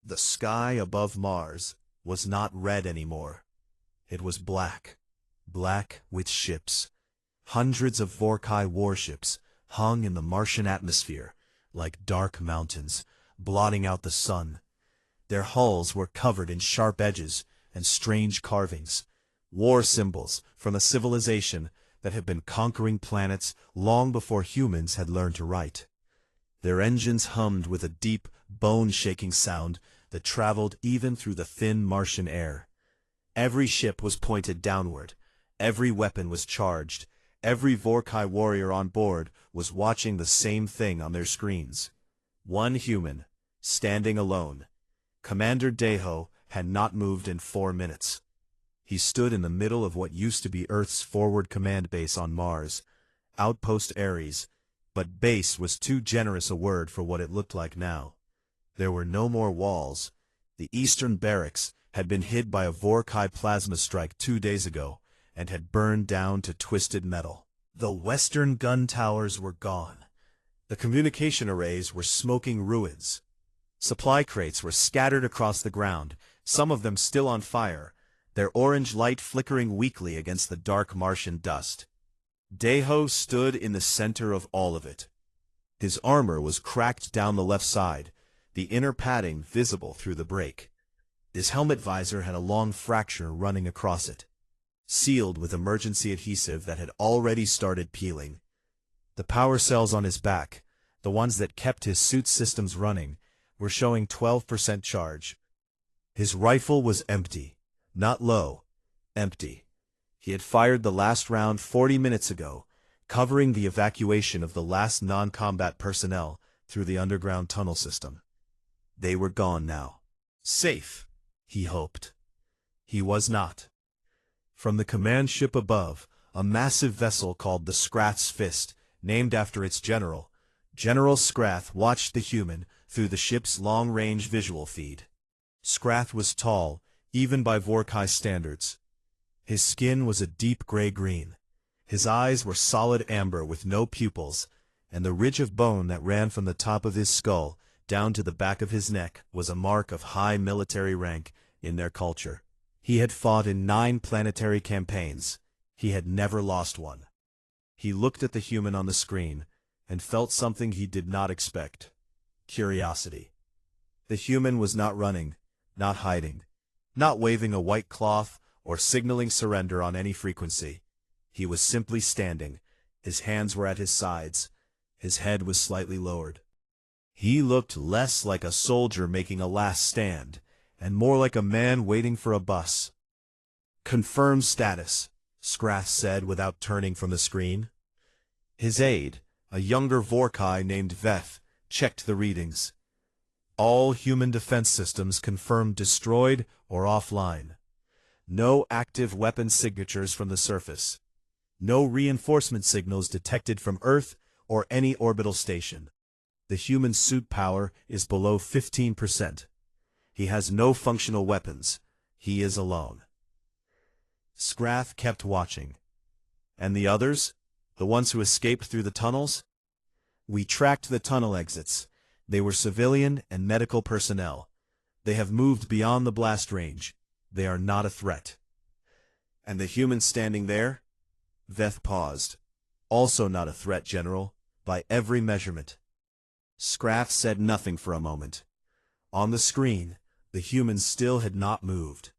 The sky above Mars was not red anymore. It was black. Black with ships. Hundreds of Vorkai warships hung in the Martian atmosphere like dark mountains, blotting out the sun. Their hulls were covered in sharp edges and strange carvings, war symbols from a civilization that had been conquering planets long before humans had learned to write. Their engines hummed with a deep, bone-shaking sound that traveled even through the thin Martian air. Every ship was pointed downward. Every weapon was charged. Every Vorkai warrior on board was watching the same thing on their screens. One human, standing alone. Commander Deho had not moved in 4 minutes. He stood in the middle of what used to be Earth's forward command base on Mars, Outpost Ares, but base was too generous a word for what it looked like now. There were no more walls. The eastern barracks had been hit by a Vorkai plasma strike 2 days ago and had burned down to twisted metal. The western gun towers were gone. The communication arrays were smoking ruins. Supply crates were scattered across the ground, some of them still on fire, their orange light flickering weakly against the dark Martian dust. Deho stood in the center of all of it. His armor was cracked down the left side, the inner padding visible through the break. His helmet visor had a long fracture running across it, sealed with emergency adhesive that had already started peeling. The power cells on his back, the ones that kept his suit systems running, were showing 12% charge. His rifle was empty, not low, empty. He had fired the last round 40 minutes ago, covering the evacuation of the last non-combat personnel through the underground tunnel system. They were gone now. Safe, he hoped. He was not. From the command ship above, a massive vessel called the Scrath's Fist, named after its general, General Scrath watched the human through the ship's long-range visual feed. Scrath was tall, even by Vorkai standards. His skin was a deep gray-green. His eyes were solid amber with no pupils, and the ridge of bone that ran from the top of his skull down to the back of his neck was a mark of high military rank in their culture. He had fought in 9 planetary campaigns. He had never lost one. He looked at the human on the screen and felt something he did not expect. Curiosity. The human was not running, not hiding, not waving a white cloth or signaling surrender on any frequency. He was simply standing. His hands were at his sides. His head was slightly lowered. He looked less like a soldier making a last stand, and more like a man waiting for a bus. "Confirm status," Scrath said without turning from the screen. His aide, a younger Vorkai named Veth, checked the readings. All human defense systems confirmed destroyed or offline. No active weapon signatures from the surface. No reinforcement signals detected from Earth or any orbital station. The human suit power is below 15%. He has no functional weapons. He is alone. Scrath kept watching. And the others? The ones who escaped through the tunnels? We tracked the tunnel exits. They were civilian and medical personnel. They have moved beyond the blast range. They are not a threat. And the humans standing there? Veth paused. Also not a threat, General, by every measurement. Scrath said nothing for a moment. On the screen, the humans still had not moved.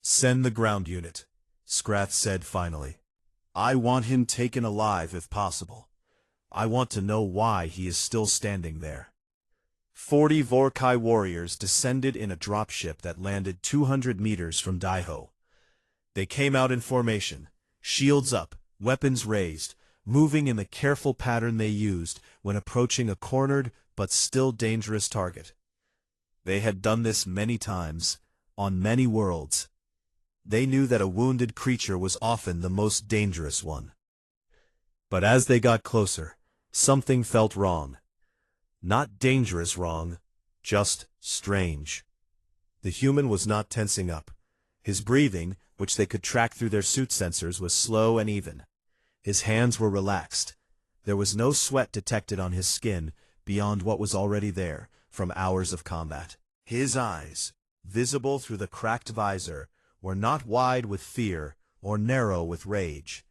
"Send the ground unit," Scrath said finally. "I want him taken alive if possible. I want to know why he is still standing there." 40 Vorkai warriors descended in a dropship that landed 200 meters from Daiho. They came out in formation, shields up, weapons raised, moving in the careful pattern they used when approaching a cornered but still dangerous target. They had done this many times, on many worlds. They knew that a wounded creature was often the most dangerous one. But as they got closer, something felt wrong. Not dangerous wrong, just strange. The human was not tensing up. His breathing, which they could track through their suit sensors, was slow and even. His hands were relaxed. There was no sweat detected on his skin beyond what was already there from hours of combat. His eyes, visible through the cracked visor, were not wide with fear or narrow with rage.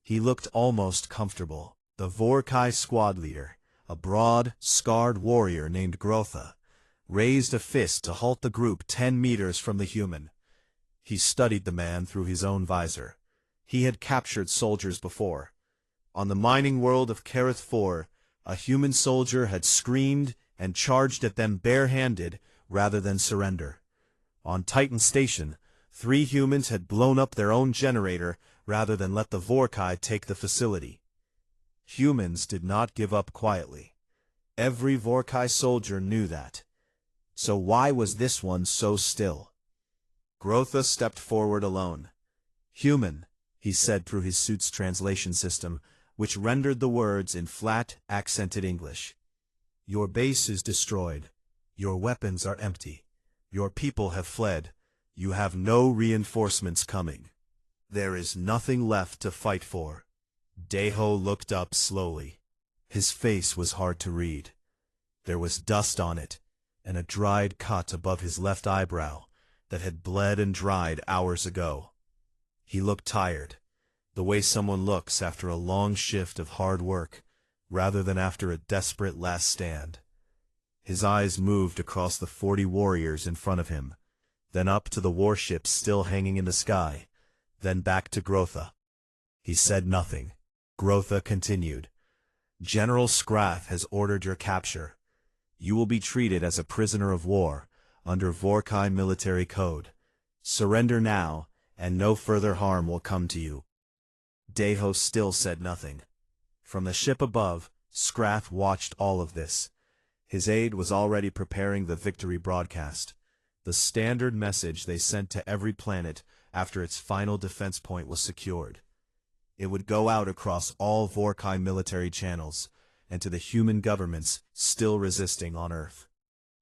He looked almost comfortable. The Vorkai squad leader, a broad, scarred warrior named Grotha, raised a fist to halt the group 10 meters from the human. He studied the man through his own visor. He had captured soldiers before. On the mining world of Kareth 4, a human soldier had screamed and charged at them barehanded rather than surrender. On Titan Station, 3 humans had blown up their own generator rather than let the Vorkai take the facility. Humans did not give up quietly. Every Vorkai soldier knew that. So why was this one so still? Grotha stepped forward alone. "Human," he said through his suit's translation system, which rendered the words in flat, accented English. "Your base is destroyed. Your weapons are empty. Your people have fled. You have no reinforcements coming. There is nothing left to fight for." Deho looked up slowly. His face was hard to read. There was dust on it, and a dried cut above his left eyebrow that had bled and dried hours ago. He looked tired, the way someone looks after a long shift of hard work, rather than after a desperate last stand. His eyes moved across the 40 warriors in front of him, then up to the warships still hanging in the sky, then back to Grotha. He said nothing. Grotha continued. "General Skrath has ordered your capture. You will be treated as a prisoner of war, under Vorkai military code. Surrender now, and no further harm will come to you." Deho still said nothing. From the ship above, Skrath watched all of this. His aide was already preparing the victory broadcast, the standard message they sent to every planet after its final defense point was secured. It would go out across all Vorkai military channels, and to the human governments still resisting on Earth.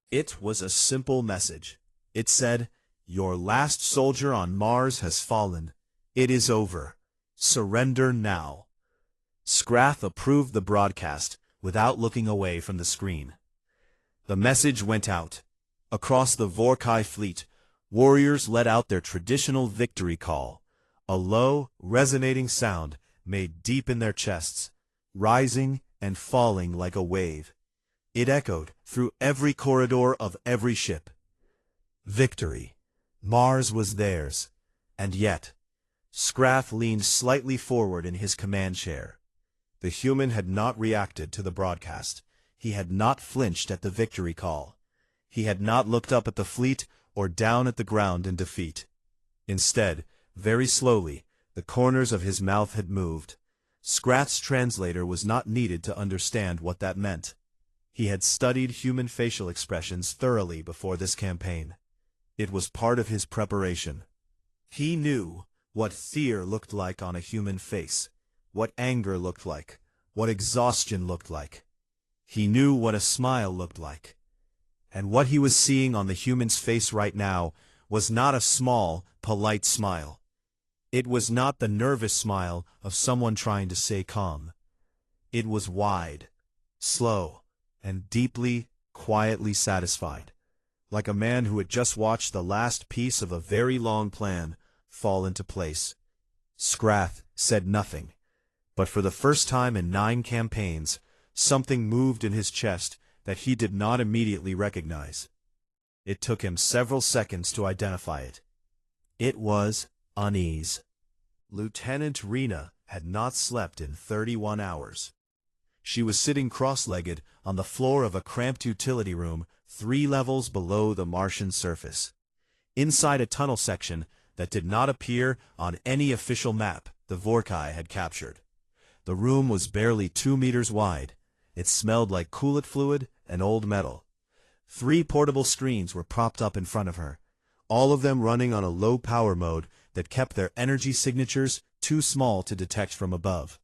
It was a simple message. It said, "Your last soldier on Mars has fallen. It is over. Surrender now." Skrath approved the broadcast without looking away from the screen. The message went out. Across the Vorkai fleet, warriors let out their traditional victory call, a low, resonating sound made deep in their chests, rising and falling like a wave. It echoed through every corridor of every ship. Victory. Mars was theirs. And yet, Skrath leaned slightly forward in his command chair. The human had not reacted to the broadcast. He had not flinched at the victory call. He had not looked up at the fleet or down at the ground in defeat. Instead, very slowly, the corners of his mouth had moved. Skrath's translator was not needed to understand what that meant. He had studied human facial expressions thoroughly before this campaign. It was part of his preparation. He knew what fear looked like on a human face, what anger looked like, what exhaustion looked like. He knew what a smile looked like. And what he was seeing on the human's face right now was not a small, polite smile. It was not the nervous smile of someone trying to stay calm. It was wide, slow, and deeply, quietly satisfied, like a man who had just watched the last piece of a very long plan fall into place. Skrath said nothing, but for the first time in 9 campaigns, something moved in his chest that he did not immediately recognize. It took him several seconds to identify it. It was unease. Lieutenant Rena had not slept in 31 hours. She was sitting cross-legged on the floor of a cramped utility room 3 levels below the Martian surface, inside a tunnel section that did not appear on any official map the Vorkai had captured. The room was barely 2 meters wide. It smelled like coolant fluid and old metal. 3 portable screens were propped up in front of her, all of them running on a low power mode that kept their energy signatures too small to detect from above.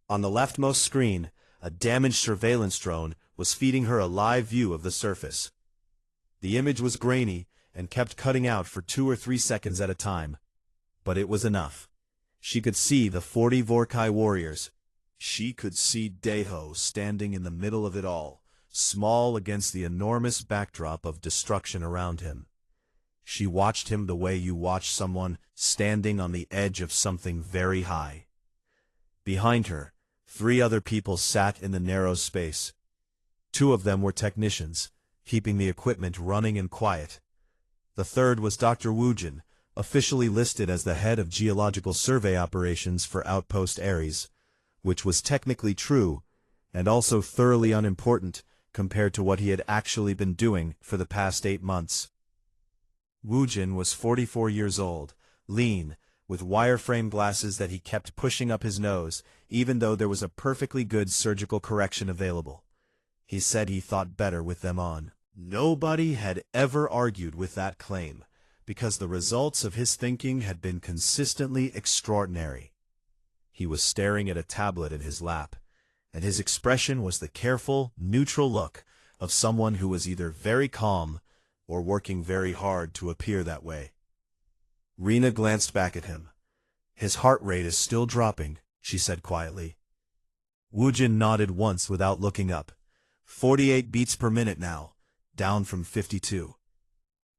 On the leftmost screen, a damaged surveillance drone was feeding her a live view of the surface. The image was grainy and kept cutting out for 2 or 3 seconds at a time. But it was enough. She could see the 40 Vorkai warriors. She could see Deho standing in the middle of it all, small against the enormous backdrop of destruction around him. She watched him the way you watch someone standing on the edge of something very high. Behind her, 3 other people sat in the narrow space. 2 of them were technicians, keeping the equipment running and quiet. The third was Dr. Woojin, officially listed as the head of geological survey operations for Outpost Ares, which was technically true, and also thoroughly unimportant compared to what he had actually been doing for the past 8 months. Woojin was 44 years old, lean, with wireframe glasses that he kept pushing up his nose, even though there was a perfectly good surgical correction available. He said he thought better with them on. Nobody had ever argued with that claim, because the results of his thinking had been consistently extraordinary. He was staring at a tablet in his lap, and his expression was the careful, neutral look of someone who was either very calm or working very hard to appear that way. Rena glanced back at him. "His heart rate is still dropping," she said quietly. Woojin nodded once without looking up. 48 beats per minute now, down from 52.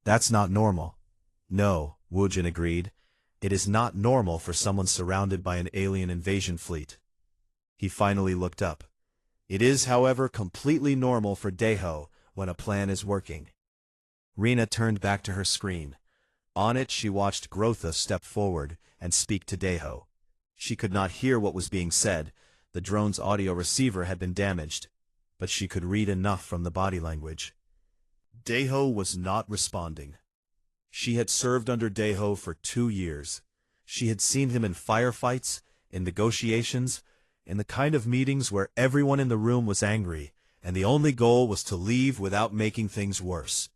"That's not normal." "No," Woojin agreed. "It is not normal for someone surrounded by an alien invasion fleet." He finally looked up. "It is, however, completely normal for Daeho when a plan is working." Rena turned back to her screen. On it she watched Grotha step forward and speak to Daeho. She could not hear what was being said, the drone's audio receiver had been damaged, but she could read enough from the body language. Daeho was not responding. She had served under Daeho for 2 years. She had seen him in firefights, in negotiations, in the kind of meetings where everyone in the room was angry, and the only goal was to leave without making things worse.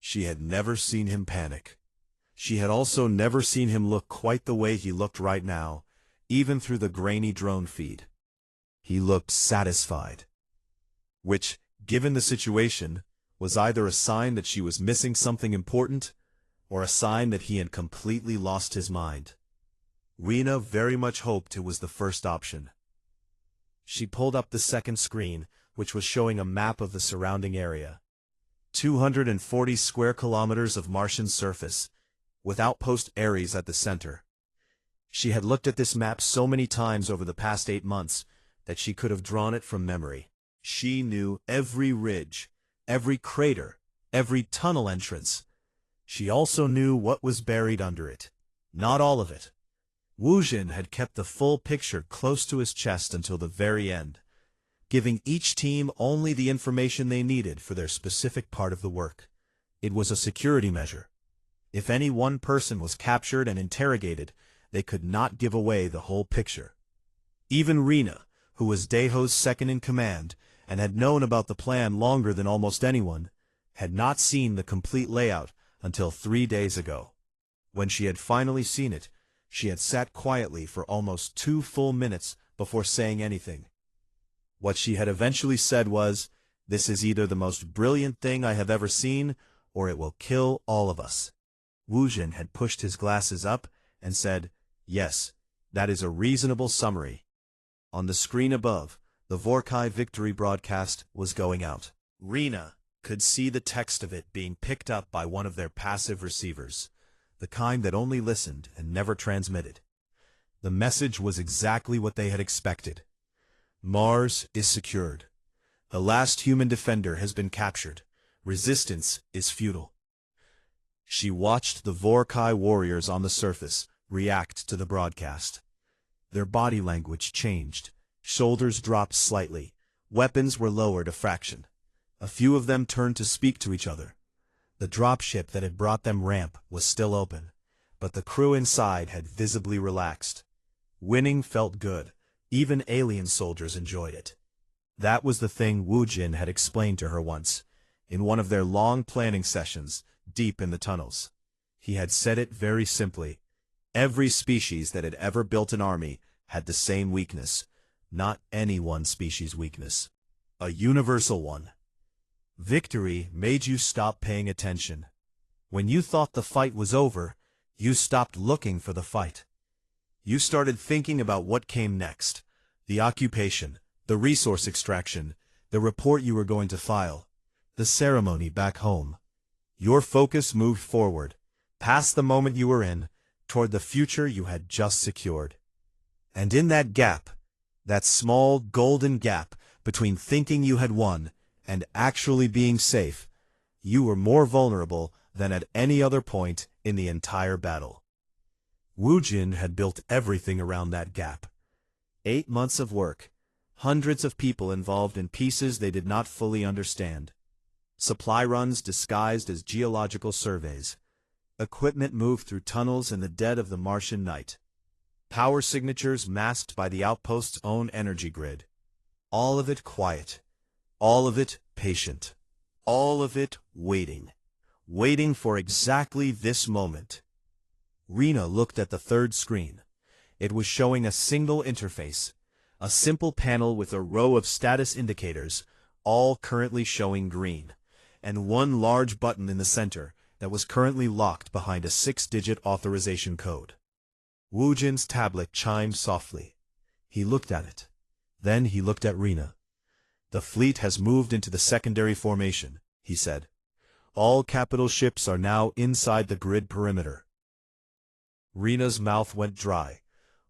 She had never seen him panic. She had also never seen him look quite the way he looked right now, even through the grainy drone feed. He looked satisfied. Which, given the situation, was either a sign that she was missing something important, or a sign that he had completely lost his mind. Rena very much hoped it was the first option. She pulled up the second screen, which was showing a map of the surrounding area. 240 square kilometers of Martian surface, with Outpost Ares at the center. She had looked at this map so many times over the past 8 months that she could have drawn it from memory. She knew every ridge, every crater, every tunnel entrance. She also knew what was buried under it. Not all of it. Woojin had kept the full picture close to his chest until the very end, giving each team only the information they needed for their specific part of the work. It was a security measure. If any one person was captured and interrogated, they could not give away the whole picture. Even Rena, who was Daeho's second-in-command and had known about the plan longer than almost anyone, had not seen the complete layout until 3 days ago. When she had finally seen it, she had sat quietly for almost 2 full minutes before saying anything. What she had eventually said was, "This is either the most brilliant thing I have ever seen, or it will kill all of us." Woojin had pushed his glasses up and said, "Yes, that is a reasonable summary." On the screen above, the Vorkai victory broadcast was going out. Rena could see the text of it being picked up by one of their passive receivers, the kind that only listened and never transmitted. The message was exactly what they had expected. Mars is secured. The last human defender has been captured. Resistance is futile. She watched the Vorkai warriors on the surface react to the broadcast. Their body language changed. Shoulders dropped slightly. Weapons were lowered a fraction. A few of them turned to speak to each other. The dropship that had brought them ramp was still open, but the crew inside had visibly relaxed. Winning felt good. Even alien soldiers enjoyed it. That was the thing Woojin had explained to her once, in one of their long planning sessions, deep in the tunnels. He had said it very simply. Every species that had ever built an army had the same weakness, not any one species' weakness. A universal one. Victory made you stop paying attention. When you thought the fight was over, you stopped looking for the fight. You started thinking about what came next, the occupation, the resource extraction, the report you were going to file, the ceremony back home. Your focus moved forward, past the moment you were in, toward the future you had just secured. And in that gap, that small golden gap between thinking you had won and actually being safe, you were more vulnerable than at any other point in the entire battle. Wu Jin had built everything around that gap. 8 months of work, hundreds of people involved in pieces they did not fully understand. Supply runs disguised as geological surveys. Equipment moved through tunnels in the dead of the Martian night. Power signatures masked by the outpost's own energy grid. All of it quiet. All of it patient. All of it waiting. Waiting for exactly this moment. Rena looked at the third screen. It was showing a single interface. A simple panel with a row of status indicators, all currently showing green, and one large button in the center that was currently locked behind a 6-digit authorization code. Wu Jin's tablet chimed softly. He looked at it. Then he looked at Rena. "The fleet has moved into the secondary formation," he said. "All capital ships are now inside the grid perimeter." Rena's mouth went dry.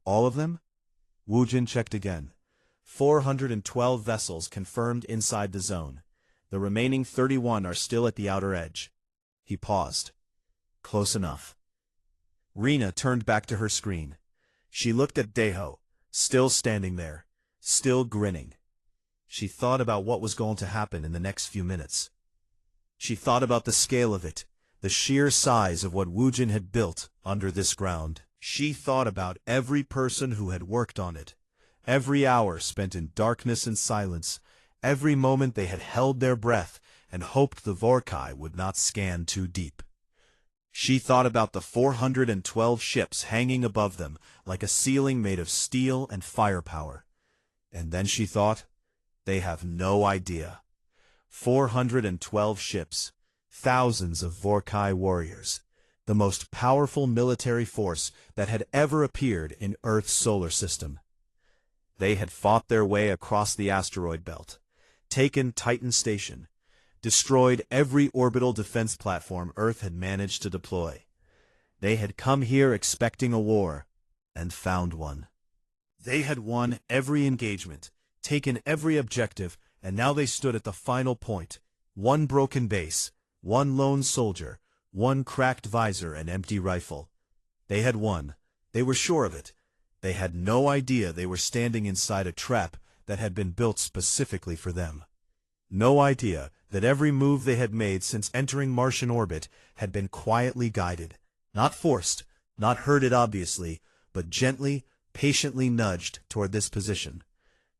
"All of them?" Wu Jin checked again. 412 vessels confirmed inside the zone. The remaining 31 are still at the outer edge. He paused. "Close enough." Rena turned back to her screen. She looked at Deho, still standing there, still grinning. She thought about what was going to happen in the next few minutes. She thought about the scale of it, the sheer size of what Wu Jin had built under this ground. She thought about every person who had worked on it, every hour spent in darkness and silence, every moment they had held their breath and hoped the Vorkai would not scan too deep. She thought about the 412 ships hanging above them like a ceiling made of steel and firepower. And then she thought, they have no idea. 412 ships, thousands of Vorkai warriors, the most powerful military force that had ever appeared in Earth's solar system. They had fought their way across the asteroid belt, taken Titan Station, destroyed every orbital defense platform Earth had managed to deploy. They had come here expecting a war, and found one. They had won every engagement, taken every objective, and now they stood at the final point. One broken base, one lone soldier, one cracked visor and empty rifle. They had won. They were sure of it. They had no idea they were standing inside a trap that had been built specifically for them. No idea that every move they had made since entering Martian orbit had been quietly guided, not forced, not herded obviously, but gently, patiently nudged toward this position.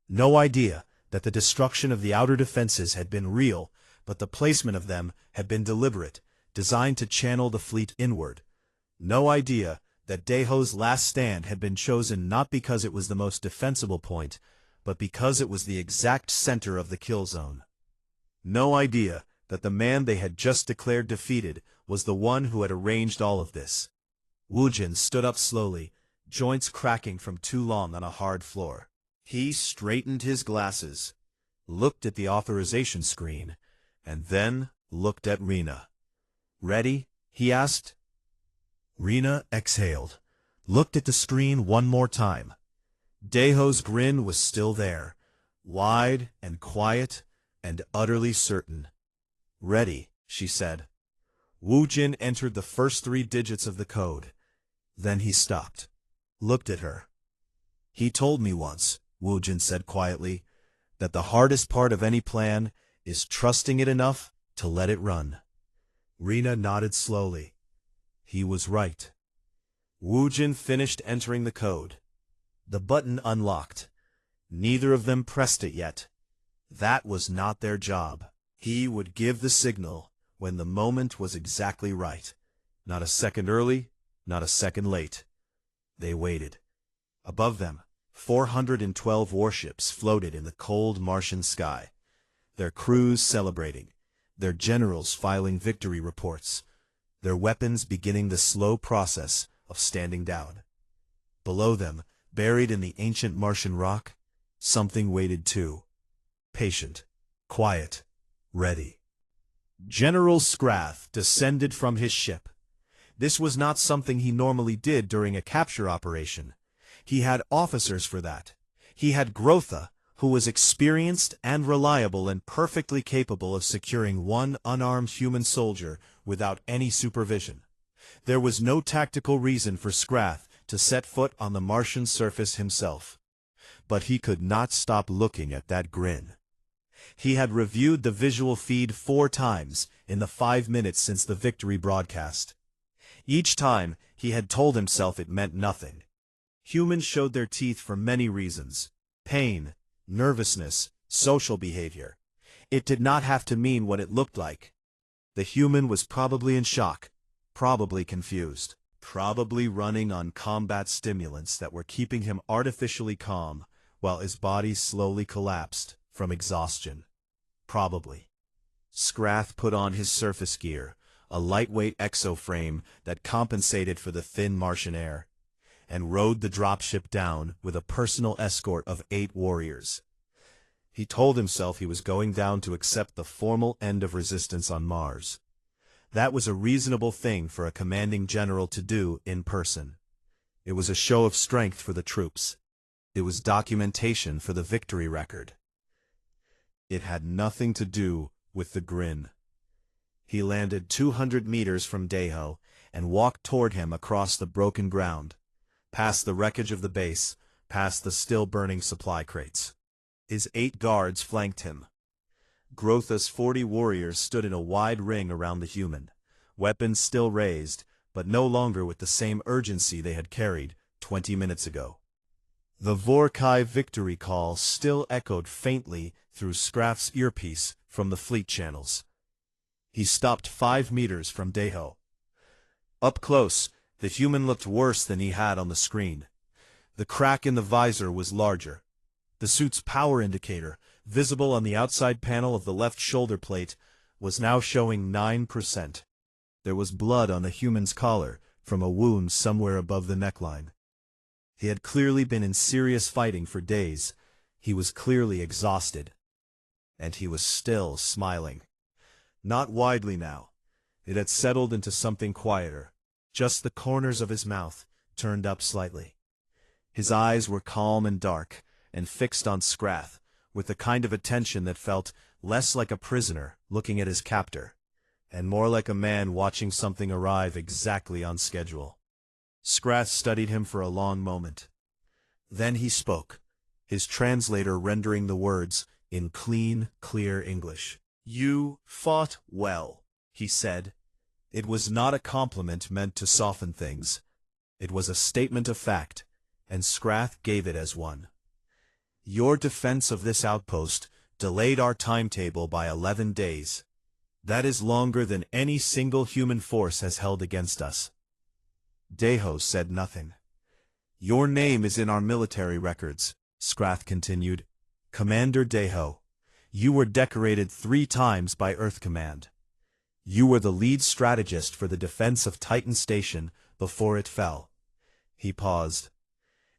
No idea that the destruction of the outer defenses had been real, but the placement of them had been deliberate, designed to channel the fleet inward. No idea that Deho's last stand had been chosen not because it was the most defensible point, but because it was the exact center of the kill zone. No idea that the man they had just declared defeated was the one who had arranged all of this. Wu Jin stood up slowly, joints cracking from too long on a hard floor. He straightened his glasses, looked at the authorization screen, and then looked at Rena. "Ready?" he asked. Rena exhaled, looked at the screen one more time. Deho's grin was still there, wide and quiet and utterly certain. "Ready," she said. Wu Jin entered the first 3 digits of the code. Then he stopped, looked at her. "He told me once," Wu Jin said quietly, "that the hardest part of any plan is trusting it enough to let it run." Rena nodded slowly. He was right. Wu Jin finished entering the code. The button unlocked. Neither of them pressed it yet. That was not their job. He would give the signal when the moment was exactly right. Not a second early, not a second late. They waited. Above them, 412 warships floated in the cold Martian sky, their crews celebrating, their generals filing victory reports, their weapons beginning the slow process of standing down. Below them, buried in the ancient Martian rock, something waited too. Patient, Quiet. Ready. General Scrath descended from his ship. This was not something he normally did during a capture operation. He had officers for that. He had Grotha, who was experienced and reliable and perfectly capable of securing one unarmed human soldier without any supervision. There was no tactical reason for Scrath to set foot on the Martian surface himself. But he could not stop looking at that grin. He had reviewed the visual feed 4 times in the 5 minutes since the victory broadcast. Each time, he had told himself it meant nothing. Humans showed their teeth for many reasons: pain, nervousness, social behavior. It did not have to mean what it looked like. The human was probably in shock, probably confused, probably running on combat stimulants that were keeping him artificially calm while his body slowly collapsed from exhaustion. Probably. Scrath put on his surface gear, a lightweight exoframe that compensated for the thin Martian air, and rode the dropship down with a personal escort of 8 warriors. He told himself he was going down to accept the formal end of resistance on Mars. That was a reasonable thing for a commanding general to do in person. It was a show of strength for the troops. It was documentation for the victory record. It had nothing to do with the grin. He landed 200 meters from Deho and walked toward him across the broken ground, past the wreckage of the base, past the still-burning supply crates. His 8 guards flanked him. Grotha's 40 warriors stood in a wide ring around the human, weapons still raised, but no longer with the same urgency they had carried 20 minutes ago. The Vorkai victory call still echoed faintly through Scrath's earpiece from the fleet channels. He stopped 5 meters from Deho. Up close, the human looked worse than he had on the screen. The crack in the visor was larger. The suit's power indicator, visible on the outside panel of the left shoulder plate, was now showing 9%. There was blood on the human's collar from a wound somewhere above the neckline. He had clearly been in serious fighting for days. He was clearly exhausted. And he was still smiling. Not widely now. It had settled into something quieter. Just the corners of his mouth turned up slightly. His eyes were calm and dark, and fixed on Scrath, with the kind of attention that felt less like a prisoner looking at his captor, and more like a man watching something arrive exactly on schedule. Scrath studied him for a long moment. Then he spoke, his translator rendering the words in clean, clear English. "You fought well," he said. It was not a compliment meant to soften things. It was a statement of fact, and Scrath gave it as one. "Your defense of this outpost delayed our timetable by 11 days. That is longer than any single human force has held against us." Deho said nothing. "Your name is in our military records," Scrath continued. "Commander Deho. You were decorated 3 times by Earth Command. You were the lead strategist for the defense of Titan Station before it fell." He paused.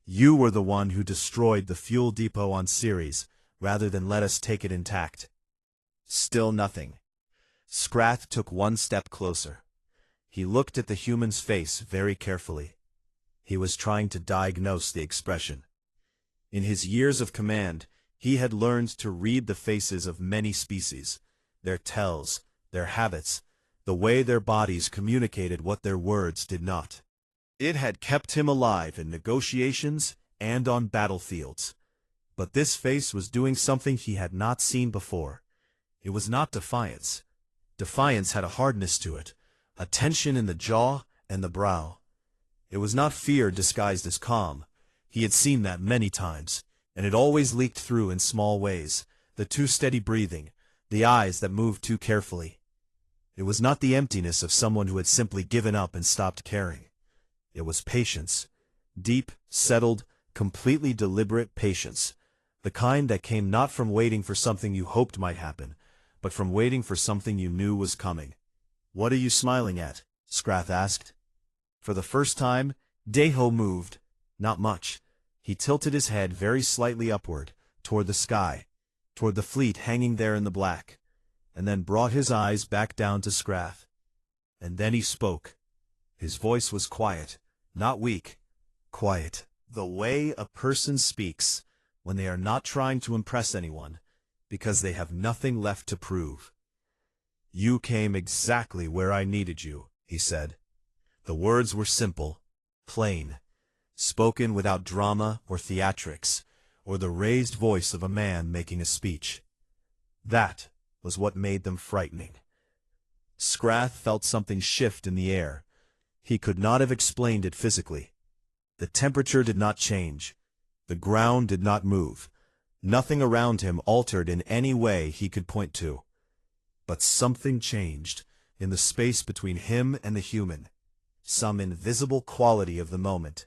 "You were the one who destroyed the fuel depot on Ceres, rather than let us take it intact." Still nothing. Scrath took 1 step closer. He looked at the human's face very carefully. He was trying to diagnose the expression. In his years of command, he had learned to read the faces of many species, their tells, their habits, the way their bodies communicated what their words did not. It had kept him alive in negotiations and on battlefields. But this face was doing something he had not seen before. It was not defiance. Defiance had a hardness to it, a tension in the jaw and the brow. It was not fear disguised as calm. He had seen that many times, and it always leaked through in small ways, the too steady breathing, the eyes that moved too carefully. It was not the emptiness of someone who had simply given up and stopped caring. It was patience, deep, settled, completely deliberate patience, the kind that came not from waiting for something you hoped might happen, but from waiting for something you knew was coming. "What are you smiling at?" Scrath asked. For the first time, Deho moved. Not much. He tilted his head very slightly upward, toward the sky. toward the fleet hanging there in the black, and then brought his eyes back down to Scrath. And then he spoke. His voice was quiet, not weak, quiet. The way a person speaks when they are not trying to impress anyone, because they have nothing left to prove. "You came exactly where I needed you," he said. The words were simple, plain, spoken without drama or theatrics, or the raised voice of a man making a speech. That was what made them frightening. Scrath felt something shift in the air. He could not have explained it physically. The temperature did not change. The ground did not move. Nothing around him altered in any way he could point to. But something changed in the space between him and the human, some invisible quality of the moment.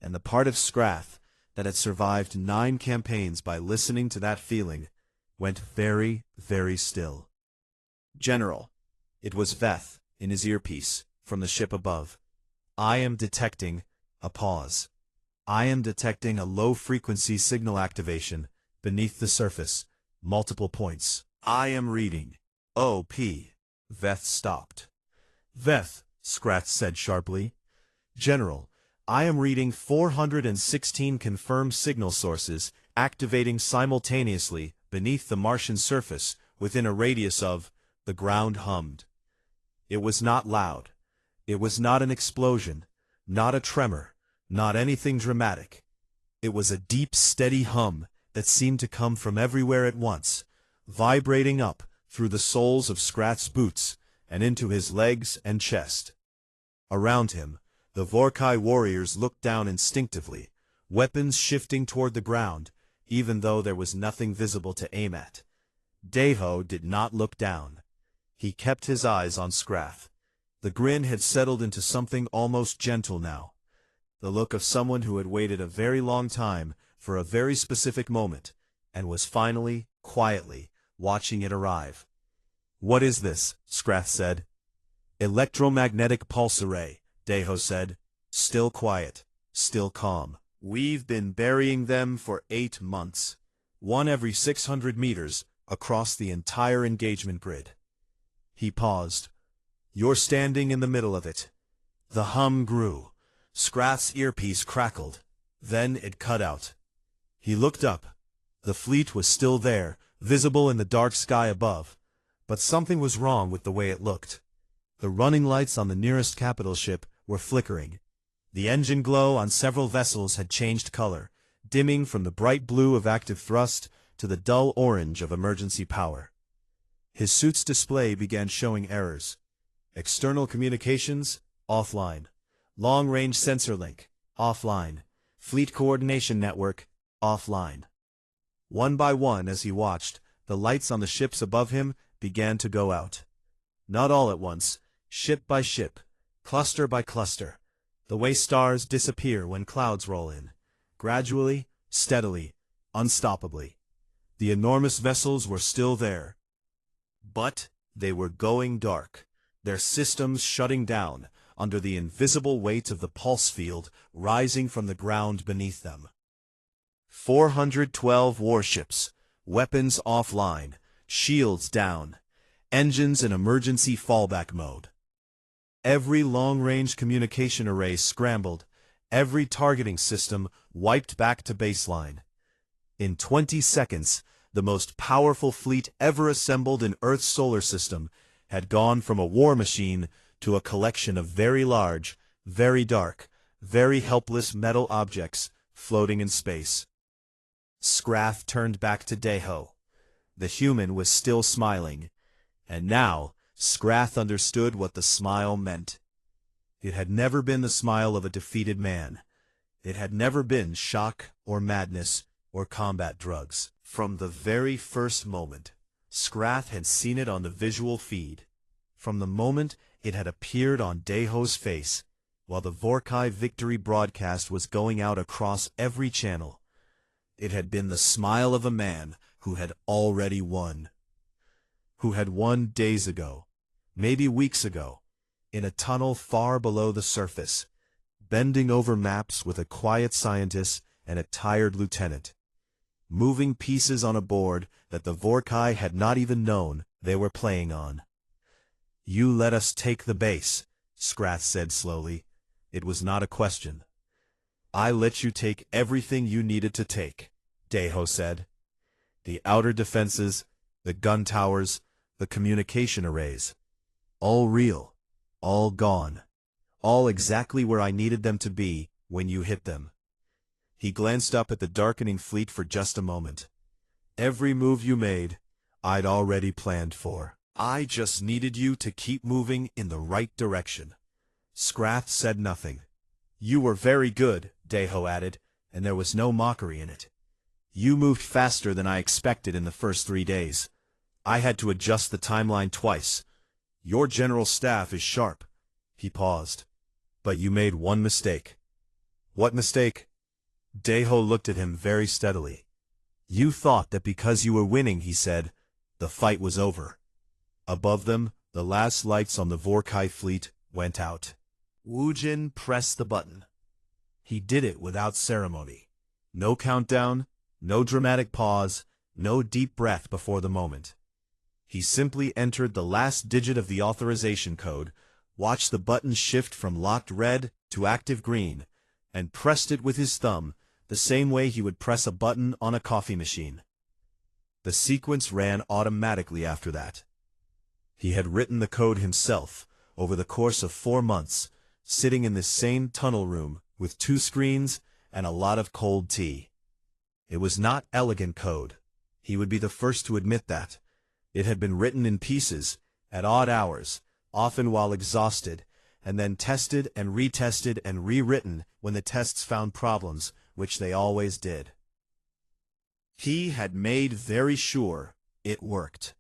And the part of Scrath that had survived 9 campaigns by listening to that feeling went very, very still. "General," it was Veth in his earpiece from the ship above. "I am detecting a pause. I am detecting a low-frequency signal activation beneath the surface, multiple points. I am reading OP." Veth stopped. "Veth," Scrath said sharply. "General, I am reading 416 confirmed signal sources activating simultaneously beneath the Martian surface within a radius of—" The ground hummed. It was not loud. It was not an explosion, not a tremor, not anything dramatic. It was a deep, steady hum that seemed to come from everywhere at once, vibrating up through the soles of Scrath's boots and into his legs and chest. Around him, the Vorkai warriors looked down instinctively, weapons shifting toward the ground, even though there was nothing visible to aim at. Deho did not look down. He kept his eyes on Scrath. The grin had settled into something almost gentle now, the look of someone who had waited a very long time for a very specific moment, and was finally, quietly, watching it arrive. "What is this?" Scrath said. "Electromagnetic pulse array," Deho said. Still quiet, still calm. "We've been burying them for 8 months, one every 600 meters, across the entire engagement grid." He paused. "You're standing in the middle of it." The hum grew. Scrath's earpiece crackled. Then it cut out. He looked up. The fleet was still there, visible in the dark sky above. But something was wrong with the way it looked. The running lights on the nearest capital ship were flickering. The engine glow on several vessels had changed color, dimming from the bright blue of active thrust to the dull orange of emergency power. His suit's display began showing errors. External communications, offline. Long-range sensor link, offline. Fleet coordination network, offline. One by one, as he watched, the lights on the ships above him began to go out. Not all at once, ship by ship, cluster by cluster, the way stars disappear when clouds roll in. Gradually, steadily, unstoppably. The enormous vessels were still there. But they were going dark, their systems shutting down under the invisible weight of the pulse field rising from the ground beneath them. 412 warships, weapons offline, shields down, engines in emergency fallback mode. Every long-range communication array scrambled, every targeting system wiped back to baseline. In 20 seconds, the most powerful fleet ever assembled in Earth's solar system had gone from a war machine to a collection of very large, very dark, very helpless metal objects floating in space. Scrath turned back to Deho. The human was still smiling, and now Scrath understood what the smile meant. It had never been the smile of a defeated man. It had never been shock or madness or combat drugs. From the very first moment, Scrath had seen it on the visual feed. From the moment it had appeared on Deho's face, while the Vorkai victory broadcast was going out across every channel. It had been the smile of a man who had already won. Who had won days ago, maybe weeks ago, in a tunnel far below the surface, bending over maps with a quiet scientist and a tired lieutenant. moving pieces on a board that the Vorkai had not even known they were playing on. "You let us take the base," Scrath said slowly. It was not a question. "I let you take everything you needed to take," Deho said. "The outer defenses, the gun towers, the communication arrays. All real, all gone, all exactly where I needed them to be when you hit them." He glanced up at the darkening fleet for just a moment. "Every move you made, I'd already planned for. I just needed you to keep moving in the right direction." Scrath said nothing. "You were very good," Deho added, and there was no mockery in it. "You moved faster than I expected in the first 3 days. I had to adjust the timeline twice. Your general staff is sharp." He paused. "But you made one mistake." "What mistake?" Deho looked at him very steadily. "You thought that because you were winning," he said, "the fight was over." Above them, the last lights on the Vorkai fleet went out. Woojin pressed the button. He did it without ceremony. No countdown, no dramatic pause, no deep breath before the moment. He simply entered the last digit of the authorization code, watched the button shift from locked red to active green, and pressed it with his thumb, the same way he would press a button on a coffee machine. The sequence ran automatically after that. He had written the code himself over the course of 4 months, sitting in this same tunnel room with 2 screens and a lot of cold tea. It was not elegant code. He would be the first to admit that. It had been written in pieces, at odd hours, often while exhausted, and then tested and retested and rewritten when the tests found problems, which they always did. He had made very sure it worked.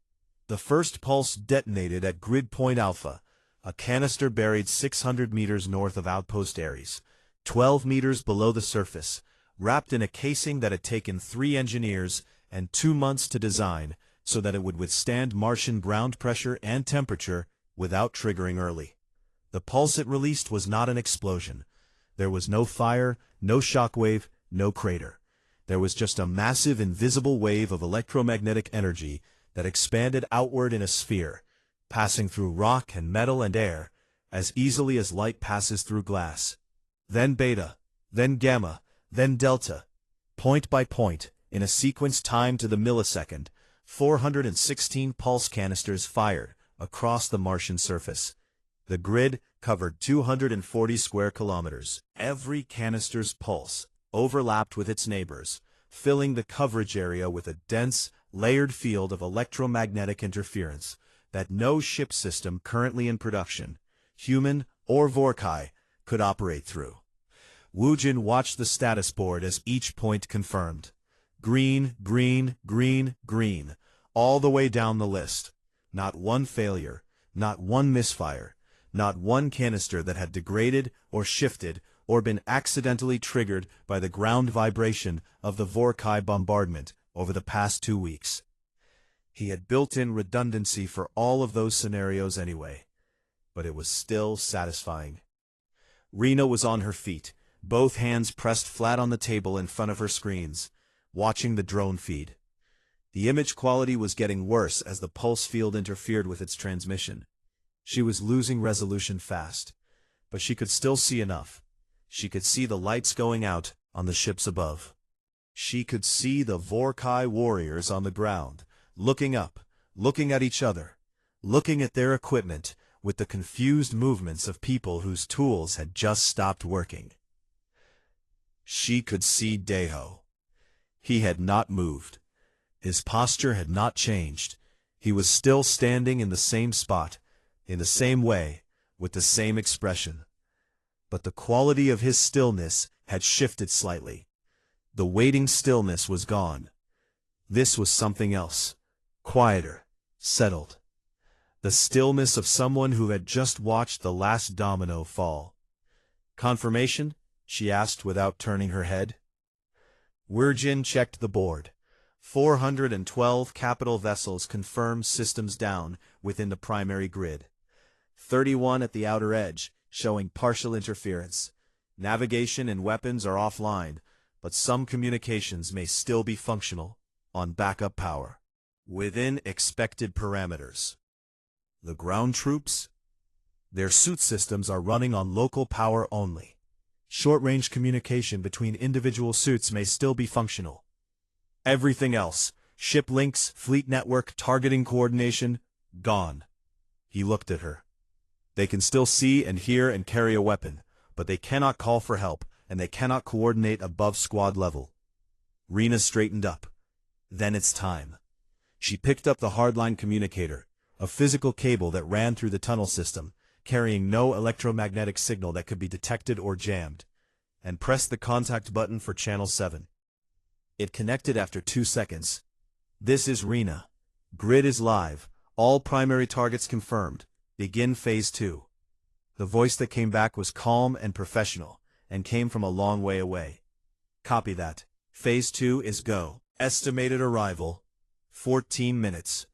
The first pulse detonated at Grid Point Alpha, a canister buried 600 meters north of Outpost Ares, 12 meters below the surface, wrapped in a casing that had taken 3 engineers and 2 months to design so that it would withstand Martian ground pressure and temperature without triggering early. The pulse it released was not an explosion. There was no fire, no shockwave, no crater. There was just a massive invisible wave of electromagnetic energy that expanded outward in a sphere, passing through rock and metal and air, as easily as light passes through glass. Then beta, then gamma, then delta. Point by point, in a sequence timed to the millisecond, 416 pulse canisters fired across the Martian surface. The grid covered 240 square kilometers. Every canister's pulse overlapped with its neighbors, filling the coverage area with a dense, layered field of electromagnetic interference that no ship system currently in production, human or Vorkai, could operate through. Woojin watched the status board as each point confirmed. Green, green, green, green, all the way down the list. Not one failure, not one misfire, not one canister that had degraded or shifted or been accidentally triggered by the ground vibration of the Vorkai bombardment over the past 2 weeks. He had built-in redundancy for all of those scenarios anyway, but it was still satisfying. Rena was on her feet, both hands pressed flat on the table in front of her screens, watching the drone feed. The image quality was getting worse as the pulse field interfered with its transmission. She was losing resolution fast, but she could still see enough. She could see the lights going out on the ships above. She could see the Vorkai warriors on the ground, looking up, looking at each other, looking at their equipment with the confused movements of people whose tools had just stopped working. She could see Deho. He had not moved. His posture had not changed. He was still standing in the same spot, in the same way, with the same expression. But the quality of his stillness had shifted slightly. The waiting stillness was gone. This was something else, quieter, settled. The stillness of someone who had just watched the last domino fall. "Confirmation?" she asked without turning her head. Woojin checked the board. 412 capital vessels confirmed systems down within the primary grid. 31 at the outer edge, showing partial interference. Navigation and weapons are offline, but some communications may still be functional on backup power, within expected parameters. The ground troops? Their suit systems are running on local power only. Short-range communication between individual suits may still be functional. Everything else, ship links, fleet network, targeting coordination, gone. He looked at her. They can still see and hear and carry a weapon, but they cannot call for help, and they cannot coordinate above squad level. Rena straightened up. Then it's time. She picked up the hardline communicator, a physical cable that ran through the tunnel system, carrying no electromagnetic signal that could be detected or jammed, and pressed the contact button for channel 7. It connected after 2 seconds. This is Rena. Grid is live. All primary targets confirmed. Begin Phase 2. The voice that came back was calm and professional, and came from a long way away. Copy that. Phase 2 is go. Estimated arrival, 14 minutes.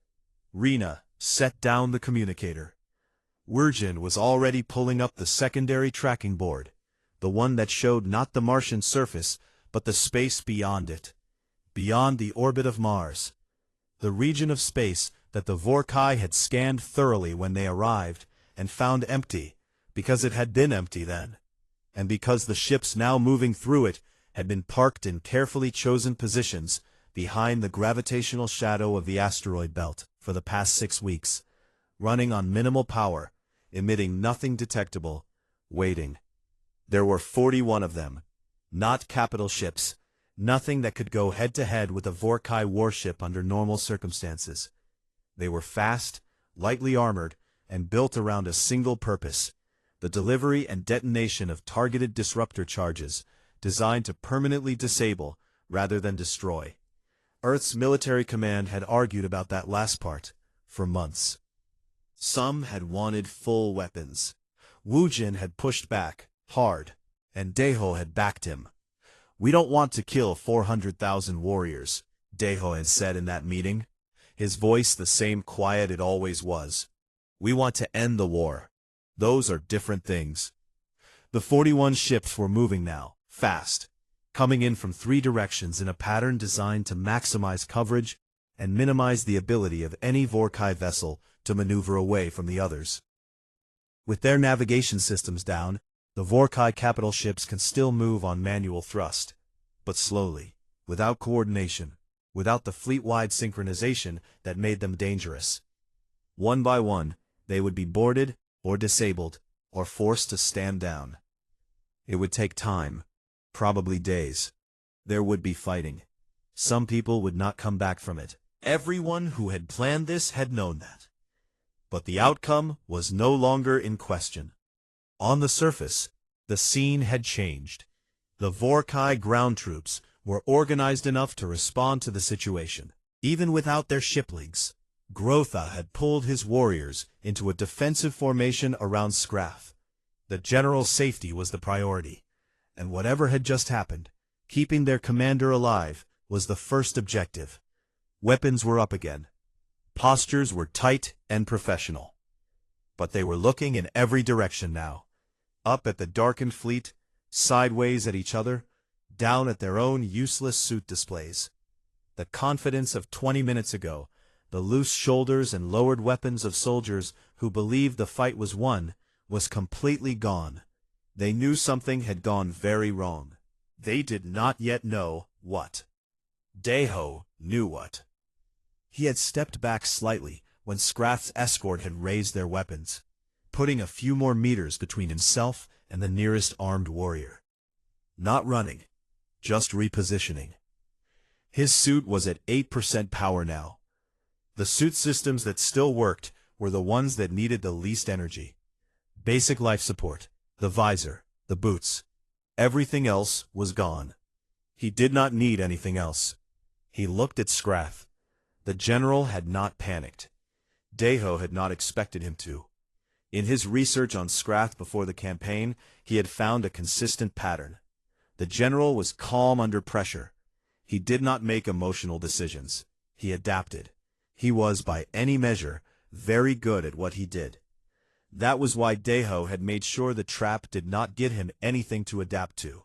Rena set down the communicator. Wirgin was already pulling up the secondary tracking board, the one that showed not the Martian surface, but the space beyond it. Beyond the orbit of Mars. The region of space that the Vorkai had scanned thoroughly when they arrived, and found empty, because it had been empty then, and because the ships now moving through it had been parked in carefully chosen positions behind the gravitational shadow of the asteroid belt for the past 6 weeks, running on minimal power, emitting nothing detectable, waiting. There were 41 of them, not capital ships, nothing that could go head-to-head with a Vorkai warship under normal circumstances. They were fast, lightly armored, and built around a single purpose, the delivery and detonation of targeted disruptor charges designed to permanently disable rather than destroy. Earth's military command had argued about that last part for months. Some had wanted full weapons. Wujin had pushed back, hard, and Daeho had backed him. "We don't want to kill 400,000 warriors," Daeho had said in that meeting, his voice the same quiet it always was. "We want to end the war. Those are different things." The 41 ships were moving now, fast, coming in from 3 directions in a pattern designed to maximize coverage and minimize the ability of any Vorkai vessel to maneuver away from the others. With their navigation systems down, the Vorkai capital ships can still move on manual thrust, but slowly, without coordination, without the fleet-wide synchronization that made them dangerous. One by one, they would be boarded, or disabled, or forced to stand down. It would take time, probably days. There would be fighting. Some people would not come back from it. Everyone who had planned this had known that. But the outcome was no longer in question. On the surface, the scene had changed. The Vorkai ground troops were organized enough to respond to the situation. Even without their shiplings, Grotha had pulled his warriors into a defensive formation around Scrath. The general's safety was the priority, and whatever had just happened, keeping their commander alive was the first objective. Weapons were up again. Postures were tight and professional. But they were looking in every direction now. Up at the darkened fleet, sideways at each other, down at their own useless suit displays. The confidence of 20 minutes ago, the loose shoulders and lowered weapons of soldiers who believed the fight was won, was completely gone. They knew something had gone very wrong. They did not yet know what. Daeho knew what. He had stepped back slightly when Scrath's escort had raised their weapons, putting a few more meters between himself and the nearest armed warrior. Not running, just repositioning. His suit was at 8% power now. The suit systems that still worked were the ones that needed the least energy. Basic life support, the visor, the boots. Everything else was gone. He did not need anything else. He looked at Scrath. The general had not panicked. Daeho had not expected him to. In his research on Scrath before the campaign, he had found a consistent pattern. The general was calm under pressure. He did not make emotional decisions. He adapted. He was, by any measure, very good at what he did. That was why Daeho had made sure the trap did not get him anything to adapt to.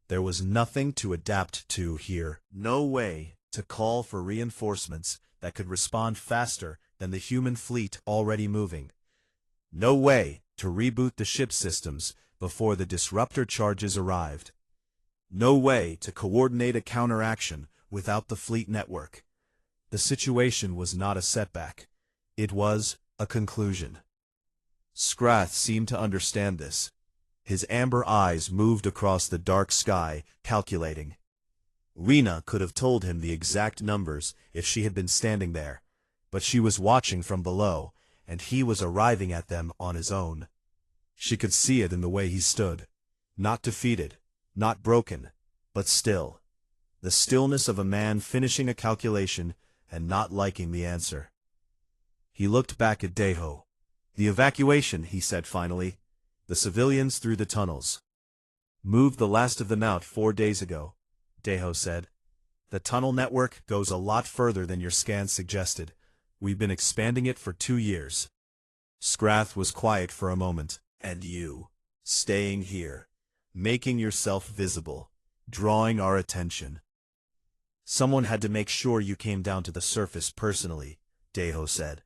There was nothing to adapt to here. No way to call for reinforcements that could respond faster than the human fleet already moving. No way to reboot the ship systems before the disruptor charges arrived. No way to coordinate a counteraction without the fleet network. The situation was not a setback. It was a conclusion. Scrath seemed to understand this. His amber eyes moved across the dark sky, calculating. Rena could have told him the exact numbers if she had been standing there, but she was watching from below, and he was arriving at them on his own. She could see it in the way he stood. Not defeated, not broken, but still. The stillness of a man finishing a calculation and not liking the answer. He looked back at Deho. "The evacuation," he said finally. "The civilians through the tunnels." "Moved the last of them out 4 days ago," Deho said. "The tunnel network goes a lot further than your scans suggested. We've been expanding it for 2 years. Scrath was quiet for a moment. "And you, staying here, making yourself visible, drawing our attention." "Someone had to make sure you came down to the surface personally," Deho said.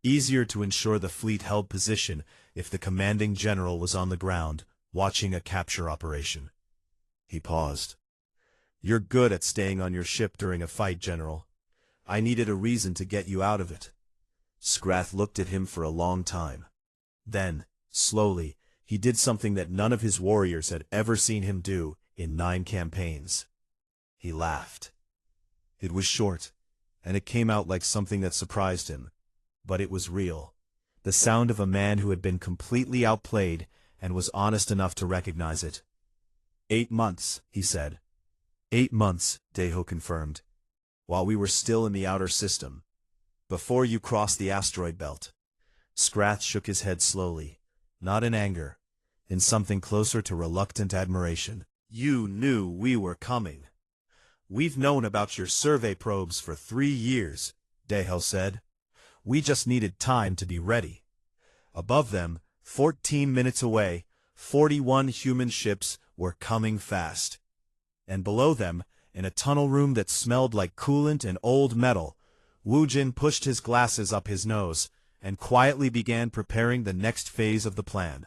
"Easier to ensure the fleet held position if the commanding general was on the ground, watching a capture operation." He paused. "You're good at staying on your ship during a fight, General. I needed a reason to get you out of it." Scrath looked at him for a long time. Then, slowly, he did something that none of his warriors had ever seen him do in 9 campaigns. He laughed. It was short, and it came out like something that surprised him. But it was real. The sound of a man who had been completely outplayed and was honest enough to recognize it. 8 months, he said. 8 months, Deho confirmed. While we were still in the outer system. Before you crossed the asteroid belt. Scrath shook his head slowly. Not in anger. In something closer to reluctant admiration. "You knew we were coming." "We've known about your survey probes for 3 years, Deho said. "We just needed time to be ready." Above them, 14 minutes away, 41 human ships were coming fast. And below them, in a tunnel room that smelled like coolant and old metal, Woojin pushed his glasses up his nose and quietly began preparing the next phase of the plan.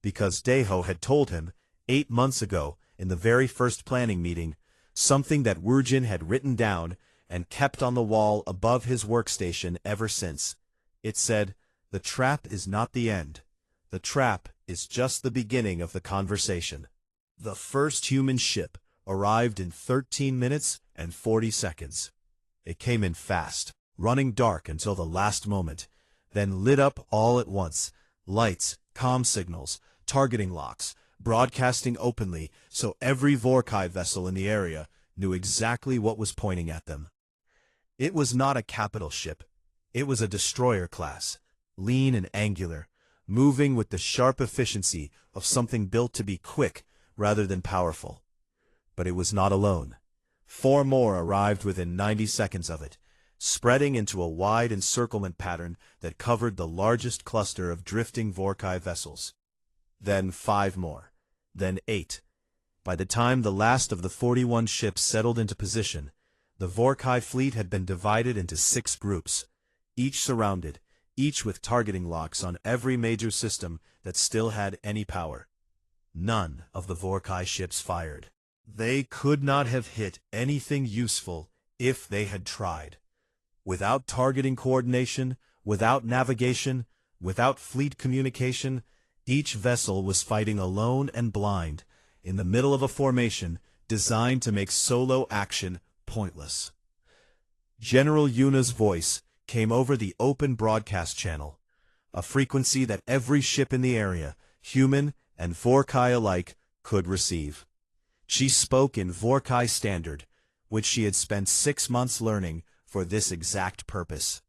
Because Deho had told him, 8 months ago, in the very first planning meeting, something that Woojin had written down and kept on the wall above his workstation ever since. It said, "The trap is not the end. The trap is just the beginning of the conversation." The first human ship arrived in 13 minutes and 40 seconds. It came in fast, running dark until the last moment, then lit up all at once. Lights, comm signals, targeting locks, broadcasting openly so every Vorkai vessel in the area knew exactly what was pointing at them. It was not a capital ship. It was a destroyer class, lean and angular, moving with the sharp efficiency of something built to be quick rather than powerful. But it was not alone. 4 more arrived within 90 seconds of it, spreading into a wide encirclement pattern that covered the largest cluster of drifting Vorkai vessels. Then 5 more. Then 8. By the time the last of the 41 ships settled into position, the Vorkai fleet had been divided into 6 groups, each surrounded, each with targeting locks on every major system that still had any power. None of the Vorkai ships fired. They could not have hit anything useful if they had tried. Without targeting coordination, without navigation, without fleet communication, each vessel was fighting alone and blind, in the middle of a formation designed to make solo action pointless. General Yuna's voice came over the open broadcast channel, a frequency that every ship in the area, human and Vorkai alike, could receive. She spoke in Vorkai Standard, which she had spent 6 months learning for this exact purpose.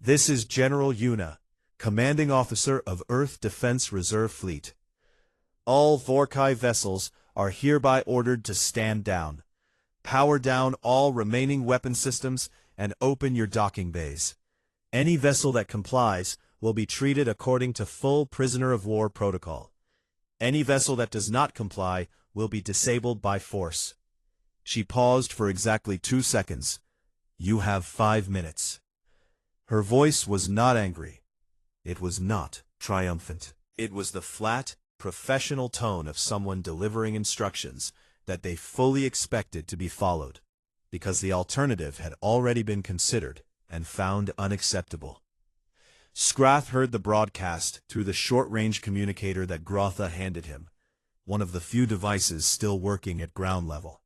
"This is General Yuna, Commanding Officer of Earth Defense Reserve Fleet. All Vorkai vessels are hereby ordered to stand down. Power down all remaining weapon systems and open your docking bays. Any vessel that complies will be treated according to full prisoner of war protocol. Any vessel that does not comply will be disabled by force. She paused for exactly 2 seconds. You have 5 minutes. Her voice was not angry. It was not triumphant. It was the flat, professional tone of someone delivering instructions that they fully expected to be followed, because the alternative had already been considered and found unacceptable. Scrath heard the broadcast through the short-range communicator that Grotha handed him, one of the few devices still working at ground level.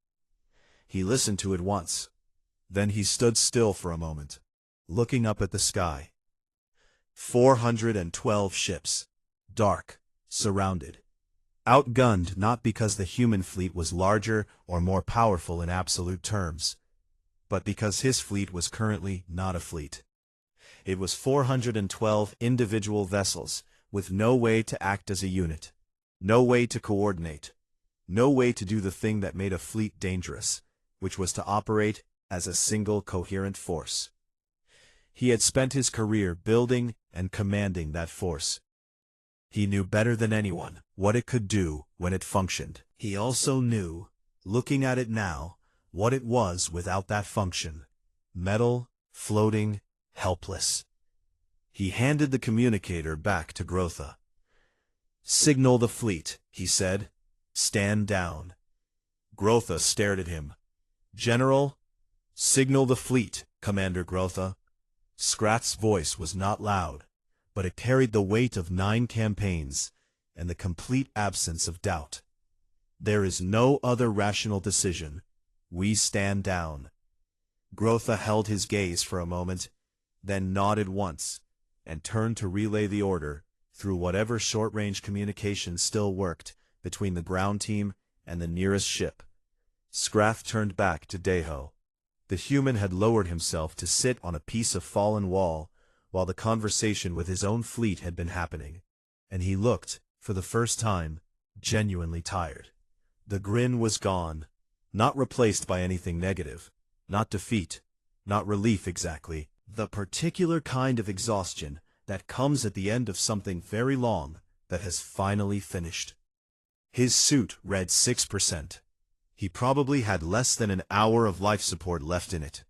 He listened to it once. Then he stood still for a moment, looking up at the sky. 412 ships, dark, surrounded. Outgunned not because the human fleet was larger or more powerful in absolute terms, but because his fleet was currently not a fleet. It was 412 individual vessels, with no way to act as a unit, no way to coordinate, no way to do the thing that made a fleet dangerous, which was to operate as a single coherent force. He had spent his career building and commanding that force. He knew better than anyone what it could do when it functioned. He also knew, looking at it now, what it was without that function. Metal, floating, helpless. He handed the communicator back to Grotha. "Signal the fleet," he said. "Stand down." Grotha stared at him. "General, signal the fleet, Commander Grotha." Scrath's voice was not loud, but it carried the weight of 9 campaigns and the complete absence of doubt. "There is no other rational decision. We stand down." Grotha held his gaze for a moment, then nodded once, and turned to relay the order through whatever short-range communication still worked between the ground team and the nearest ship. Scrath turned back to Deho. The human had lowered himself to sit on a piece of fallen wall while the conversation with his own fleet had been happening, and he looked, for the first time, genuinely tired. The grin was gone, not replaced by anything negative, not defeat, not relief exactly, the particular kind of exhaustion that comes at the end of something very long that has finally finished. His suit read 6%. He probably had less than an hour of life support left in it.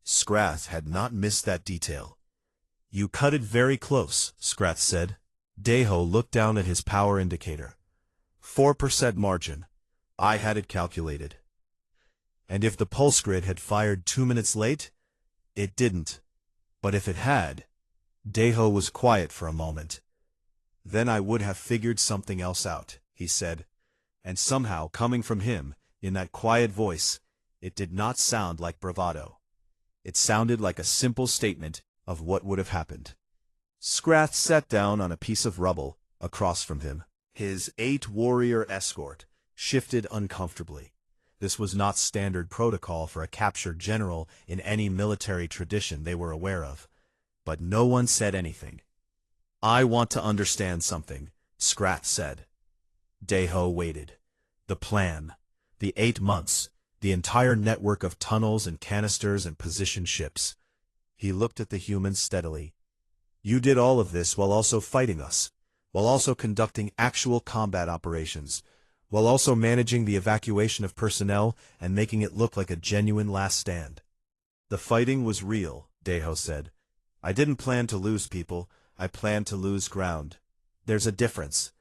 Scrath had not missed that detail. "You cut it very close," Scrath said. Deho looked down at his power indicator. 4% margin. I had it calculated. And if the pulse grid had fired 2 minutes late? It didn't. But if it had... Deho was quiet for a moment. "Then I would have figured something else out," he said. And somehow, coming from him, in that quiet voice, it did not sound like bravado. It sounded like a simple statement of what would have happened. Scrath sat down on a piece of rubble across from him. His 8-warrior escort shifted uncomfortably. This was not standard protocol for a captured general in any military tradition they were aware of. But no one said anything. "I want to understand something," Scrath said. Deho waited. The plan. The 8 months. The entire network of tunnels and canisters and position ships. He looked at the humans steadily. "You did all of this while also fighting us, while also conducting actual combat operations, while also managing the evacuation of personnel and making it look like a genuine last stand." "The fighting was real," Deho said. "I didn't plan to lose people. I planned to lose ground. There's a difference.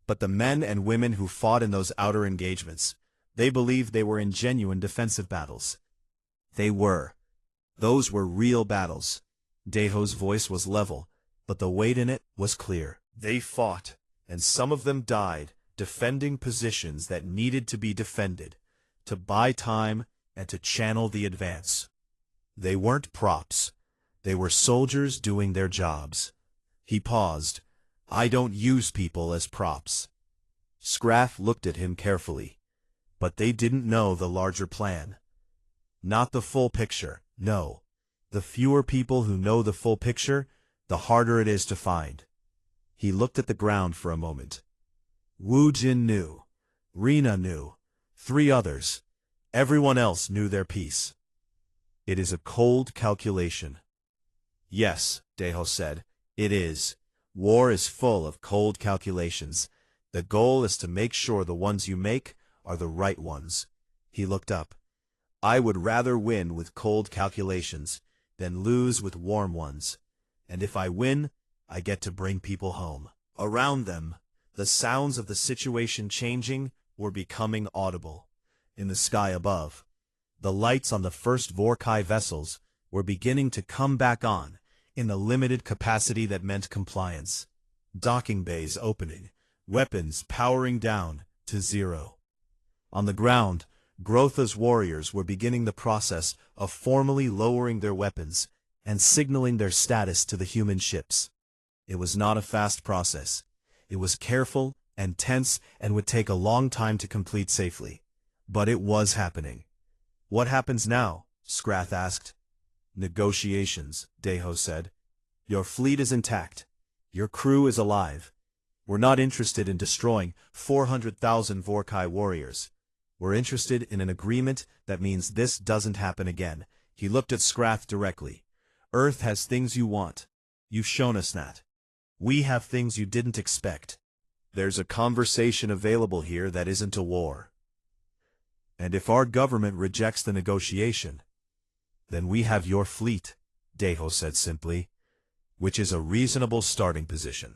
But the men and women who fought in those outer engagements, they believed they were in genuine defensive battles. They were. Those were real battles." Deho's voice was level, but the weight in it was clear. They fought, and some of them died, defending positions that needed to be defended, to buy time and to channel the advance. They weren't props. They were soldiers doing their jobs. He paused. "I don't use people as props." Scrath looked at him carefully. But they didn't know the larger plan. Not the full picture, no. The fewer people who know the full picture, the harder it is to find. He looked at the ground for a moment. Wu Jin knew. Rena knew. 3 others. Everyone else knew their piece. "It is a cold calculation." "Yes," Deho said, "it is. War is full of cold calculations. The goal is to make sure the ones you make are the right ones. He looked up. I would rather win with cold calculations than lose with warm ones. And if I win, I get to bring people home. Around them, the sounds of the situation changing were becoming audible. In the sky above, the lights on the first Vorkai vessels were beginning to come back on in the limited capacity that meant compliance. Docking bays opening, weapons powering down to 0. On the ground, Grotha's warriors were beginning the process of formally lowering their weapons and signaling their status to the human ships. It was not a fast process. It was careful and tense and would take a long time to complete safely. But it was happening. What happens now? Scrath asked. Negotiations, Deho said. Your fleet is intact. Your crew is alive. We're not interested in destroying 400,000 Vorkai warriors. We're interested in an agreement that means this doesn't happen again. He looked at Scrath directly. Earth has things you want. You've shown us that. We have things you didn't expect. There's a conversation available here that isn't a war. And if our government rejects the negotiation, then we have your fleet, Deho said simply, which is a reasonable starting position.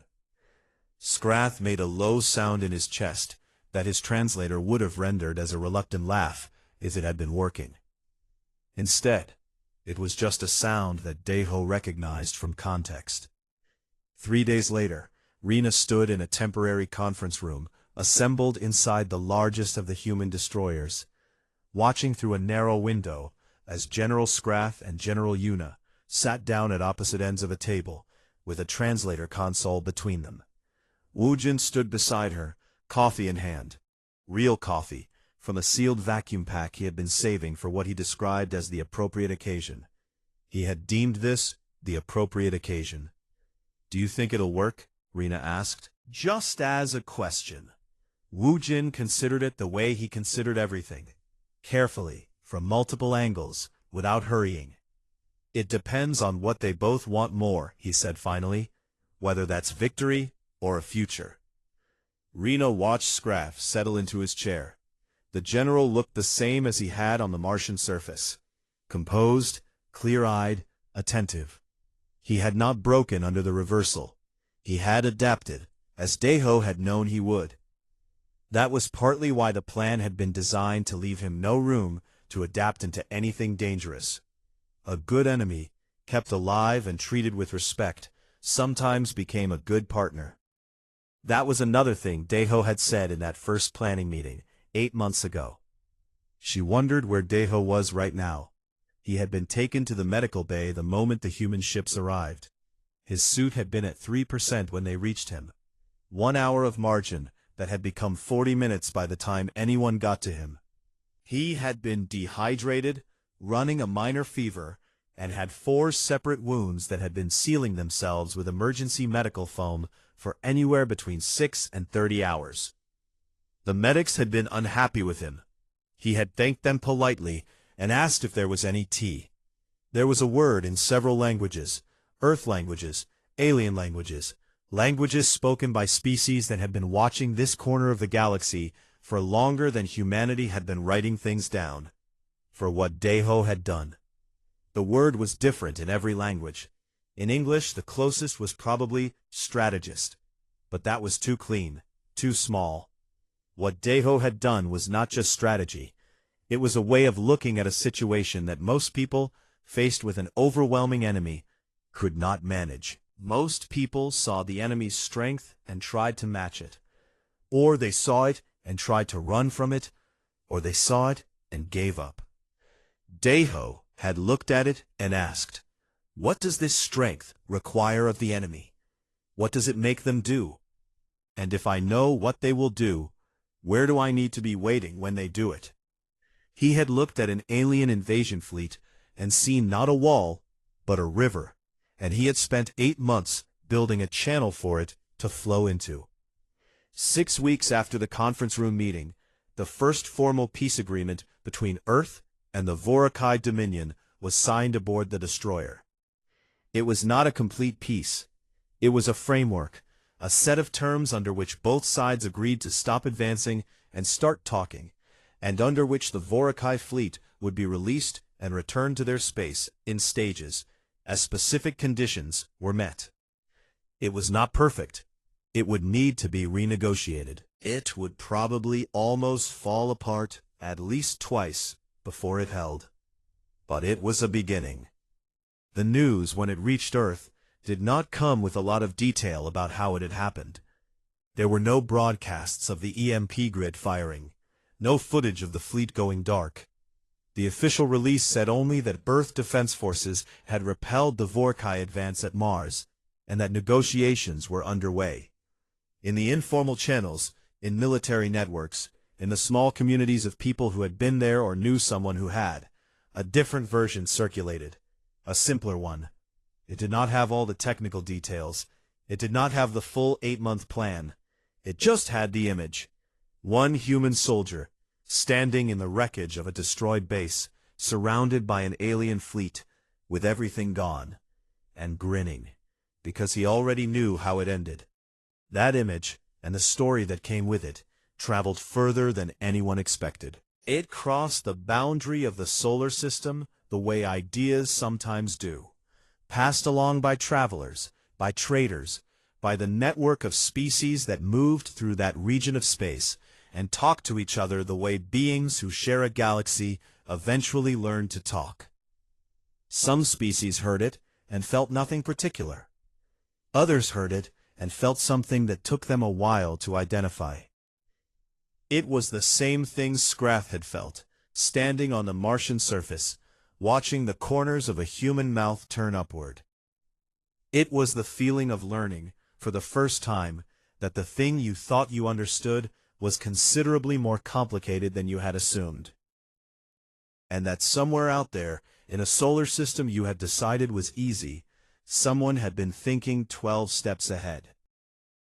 Scrath made a low sound in his chest that his translator would have rendered as a reluctant laugh if it had been working. Instead, it was just a sound that Deho recognized from context. 3 days later, Rena stood in a temporary conference room assembled inside the largest of the human destroyers, watching through a narrow window as General Scrath and General Yuna sat down at opposite ends of a table, with a translator console between them. Woojin stood beside her, coffee in hand. Real coffee, from a sealed vacuum pack he had been saving for what he described as the appropriate occasion. He had deemed this the appropriate occasion. Do you think it'll work? Rena asked. Just as a question. Woojin considered it the way he considered everything. Carefully, from multiple angles, without hurrying. It depends on what they both want more, he said finally, whether that's victory or a future. Rena watched Scrath settle into his chair. The general looked the same as he had on the Martian surface. Composed, clear-eyed, attentive. He had not broken under the reversal. He had adapted, as Deho had known he would. That was partly why the plan had been designed to leave him no room to adapt into anything dangerous. A good enemy, kept alive and treated with respect, sometimes became a good partner. That was another thing Deho had said in that first planning meeting, 8 months ago. She wondered where Deho was right now. He had been taken to the medical bay the moment the human ships arrived. His suit had been at 3% when they reached him. 1 hour of margin that had become 40 minutes by the time anyone got to him. He had been dehydrated, running a minor fever, and had 4 separate wounds that had been sealing themselves with emergency medical foam for anywhere between 6 and 30 hours. The medics had been unhappy with him. He had thanked them politely and asked if there was any tea. There was a word in several languages, Earth languages, alien languages, languages spoken by species that had been watching this corner of the galaxy for longer than humanity had been writing things down. For what Deho had done. The word was different in every language. In English, the closest was probably strategist. But that was too clean, too small. What Deho had done was not just strategy. It was a way of looking at a situation that most people, faced with an overwhelming enemy, could not manage. Most people saw the enemy's strength and tried to match it. Or they saw it and tried to run from it, or they saw it and gave up. Deho had looked at it and asked, what does this strength require of the enemy? What does it make them do? And if I know what they will do, where do I need to be waiting when they do it? He had looked at an alien invasion fleet and seen not a wall, but a river, and he had spent 8 months building a channel for it to flow into. 6 weeks after the conference room meeting, the first formal peace agreement between Earth and the Vorkai Dominion was signed aboard the destroyer. It was not a complete peace. It was a framework, a set of terms under which both sides agreed to stop advancing and start talking, and under which the Vorakai fleet would be released and returned to their space in stages, as specific conditions were met. It was not perfect. It would need to be renegotiated. It would probably almost fall apart at least twice before it held. But it was a beginning. The news, when it reached Earth, did not come with a lot of detail about how it had happened. There were no broadcasts of the EMP grid firing, no footage of the fleet going dark. The official release said only that Earth Defense Forces had repelled the Vorakai advance at Mars, and that negotiations were underway. In the informal channels, in military networks, in the small communities of people who had been there or knew someone who had, a different version circulated, a simpler one. It did not have all the technical details. It did not have the full 8-month plan. It just had the image. One human soldier, standing in the wreckage of a destroyed base, surrounded by an alien fleet, with everything gone, and grinning, because he already knew how it ended. That image, and the story that came with it, traveled further than anyone expected. It crossed the boundary of the solar system the way ideas sometimes do, passed along by travelers, by traders, by the network of species that moved through that region of space, and talked to each other the way beings who share a galaxy eventually learn to talk. Some species heard it and felt nothing particular. Others heard it and felt something that took them a while to identify. It was the same thing Scrath had felt, standing on the Martian surface, watching the corners of a human mouth turn upward. It was the feeling of learning, for the first time, that the thing you thought you understood was considerably more complicated than you had assumed. And that somewhere out there, in a solar system you had decided was easy, someone had been thinking 12 steps ahead.